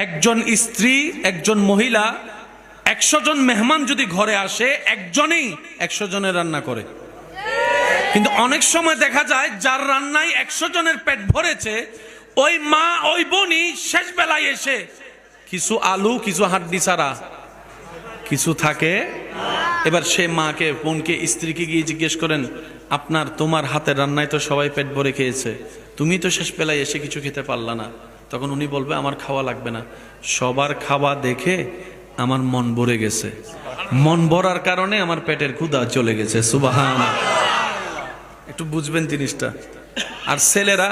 একজন স্ত্রী, একজন মহিলা 100 জন মেহমান যদি ঘরে আসে, একজনেই 100 জনের রান্না করে। কিন্তু অনেক সময় দেখা যায় যার রান্নায় 100 জনের পেট ভরেছে, ওই মা ওই বোনই শেষ বেলায় এসে কিছু আলু, কিছু হাড্ডি ছাড়া কিছু থাকে। এবার সে মাকে, বোনকে, স্ত্রীকে গিয়ে জিজ্ঞেস করেন, তোমার হাতের রান্নায় তো সবাই পেট ভরে খেয়েছে, তুমি তো শেষ বেলায় এসে কিছু খেতে পারলা না। তখন উনি বলবে, আমার খাওয়া লাগবে না, সবার খাওয়া দেখে আমার মন ভরে গেছে, মন ভরার কারণে আমার পেটের ক্ষুধা চলে গেছে। সুবহানাল্লাহ। একটু বুঝবেন জিনিসটা। আর ছেলেরা,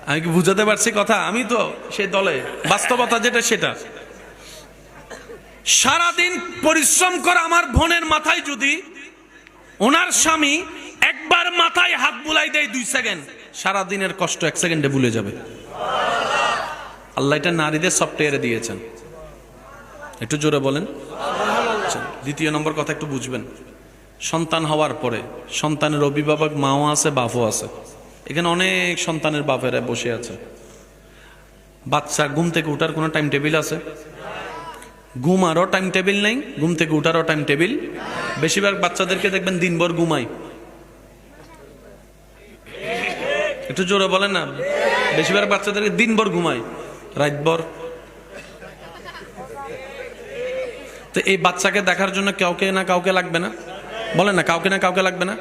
আমি কি বুঝাতে পারছি কথা? আমি তো সেই দলে, বাস্তবতা যেটা সেটা। সারাদিন পরিশ্রম করে আমার বোনের মাথায় যদি ওনার স্বামী একবার মাথায় হাত বুলাই দেয় 2 সেকেন্ড, সারাদিনের কষ্ট 1 সেকেন্ডে ভুলে যাবে। আল্লাহ এটা নারীদের সফটওয়্যারে দিয়েছেন। একটু জোরে বলেন। দ্বিতীয় নম্বর কথা একটু বুঝবেন। সন্তান হওয়ার পরে সন্তানের অভিভাবক মাও আছে, বাপও আছে। এখানে অনেক সন্তানের বাপেরা বসে আছে। বাচ্চা ঘুম থেকে উঠার কোনো টাইম টেবিল আছে? ঘুমারও টাইম টেবিল নেই, ঘুম থেকে উঠারও টাইম টেবিল। বেশিরভাগ বাচ্চাদেরকে দেখবেন দিনভর ঘুমায়। একটু জোরে বলেন না। বেশিরভাগ বাচ্চাদেরকে দিনভর ঘুমায়, রাতভর। তো এই বাচ্চাকে দেখার জন্য কাউকে না কাউকে লাগবে না? বলেন না, কাউকে না কাউকে লাগবে না?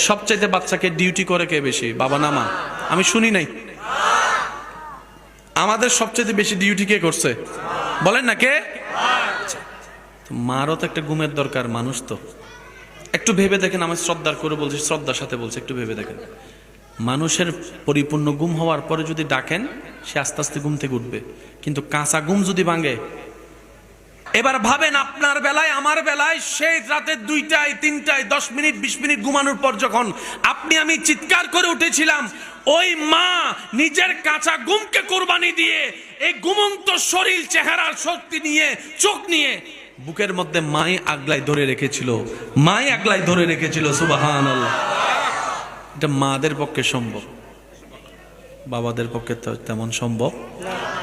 সবচাইতে বাচ্চাকে ডিউটি করে কে বেশি, বাবা না মা? আমি শুনি নাই। আমাদের সবচাইতে বেশি ডিউটি কে করছে? বলেন না, কে? মারও তো একটা ঘুমের দরকার, মানুষ তো। একটু ভেবে দেখেন, আমি শ্রদ্ধার করে বলছি, শ্রদ্ধার সাথে বলছি, একটু ভেবে দেখেন। মানুষের পরিপূর্ণ ঘুম হওয়ার পরে যদি ডাকেন, সে আস্তে আস্তে ঘুম থেকে উঠবে। কিন্তু কাঁচা ঘুম যদি ভাঙে, এবার ভাবেন আপনার বেলায়, আমার বেলায়, সেই রাতে 2টায় 3টায় 10 মিনিট 20 মিনিট ঘুমানোর পর যখন আমি চিৎকার করে উঠেছিলাম, ওই মা নিজের কাঁচা ঘুমকে কোরবানি দিয়ে এই ঘুমন্ত শরীর, চেহারার শক্তি নিয়ে, চোখ নিয়ে বুকের মধ্যে মাই আগলাই ধরে রেখেছিল, মাই আগলাই ধরে রেখেছিল। সুবহানাল্লাহ। এটা মাদের পক্ষে সম্ভব, বাবাদের পক্ষে তো তেমন সম্ভব।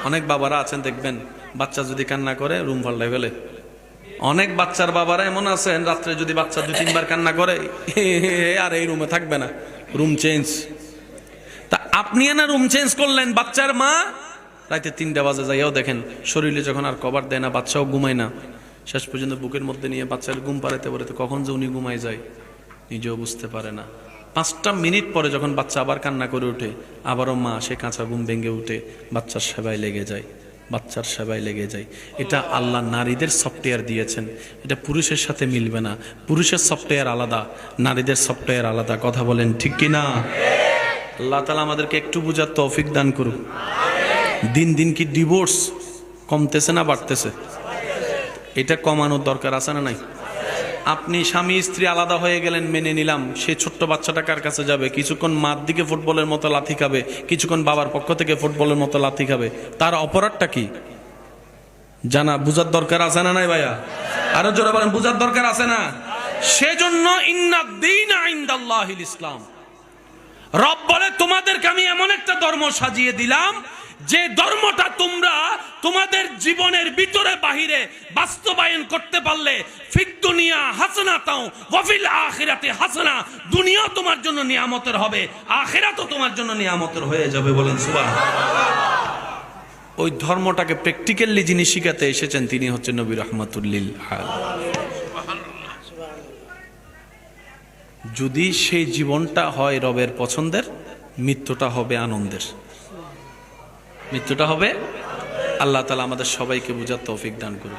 অনেক বাবারা আছেন দেখবেন, বাচ্চা যদি কান্না করে রুম পাল্টাই ফেলে। অনেক বাচ্চার বাবারা এমন আছেন, রাত্রে যদি বাচ্চা 2-3 বার কান্না করে, আর এই রুমে থাকবে না, রুম চেঞ্জ। তা আপনি না রুম চেঞ্জ করলেন, বাচ্চার মা রাতে 3টা বাজে যাইয়াও দেখেন শরীরে যখন আর কভার দেয় না, বাচ্চাও ঘুমায় না, শেষ পর্যন্ত বুকের মধ্যে নিয়ে বাচ্চার ঘুম পাড়াতে পারাতে কখন যে উনি ঘুমায় যায় নিজেও বুঝতে পারে না। 5টা মিনিট পরে যখন বাচ্চা আবার কান্না করে ওঠে, আবারও মা সে কাঁচা ঘুম ভেঙে উঠে বাচ্চার সেবায় লেগে যায়, বাচ্চার সেবায় লেগে যায়। এটা আল্লাহ নারীদের সফটওয়্যার দিয়েছেন, এটা পুরুষের সাথে মিলবে না। পুরুষের সফটওয়্যার আলাদা, নারীদের সফটওয়্যার আলাদা। কথা বলেন ঠিক কিনা? আল্লাহ তাআলা আমাদেরকে একটু বুঝার তৌফিক দান করুন। দিন দিন কি ডিভোর্স কমতেছে না বাড়তেছে? এটা কমানোর দরকার আছে না নাই? আপনি স্বামী স্ত্রী আলাদা হয়ে গেলেন, মেনে নিলাম, সেই ছোট্ট বাচ্চাটা কার কাছে যাবে? কিছুক্ষণ মার দিকে ফুটবলের মতো লাথি খাবে, কিছুক্ষণ বাবার পক্ষ থেকে ফুটবলের মতো লাথি খাবে। তার অপরাধটা কি জানা বুঝার দরকার আছে না নাই ভাইয়া? আরো জোরে বলেন, বুঝার দরকার আছে না? সেজন্য ইন্নাদ-দীনা ইনদাল্লাহিল ইসলাম। রব বলে, তোমাদেরকে আমি এমন একটা ধর্ম সাজিয়ে দিলাম, যে ধর্মটা তোমরা তোমাদের জীবনের ভিতরে বাহিরে বাস্তবায়ন করতে পারলে, ফিদ দুনিয়া হাসানাতাও ওয়া ফিল আখিরাতি হাসানা, দুনিয়া তোমার জন্য নিয়ামতের হবে, আখিরাতও তোমার জন্য নিয়ামতের হয়ে যাবে। বলেন সুবহানাল্লাহ। ওই ধর্মটাকে প্র্যাকটিক্যালি যিনি শিখাতে এসেছেন, তিনি হচ্ছেন নবী রাহমাতুল লিল আলামিন। যদি সেই জীবনটা হয় রবের পছন্দের, মৃত্যুটা হবে আনন্দের, মৃত্যুটা হবে। আল্লাহ তাআলা আমাদের সবাইকে বুঝার তৌফিক দান করুন।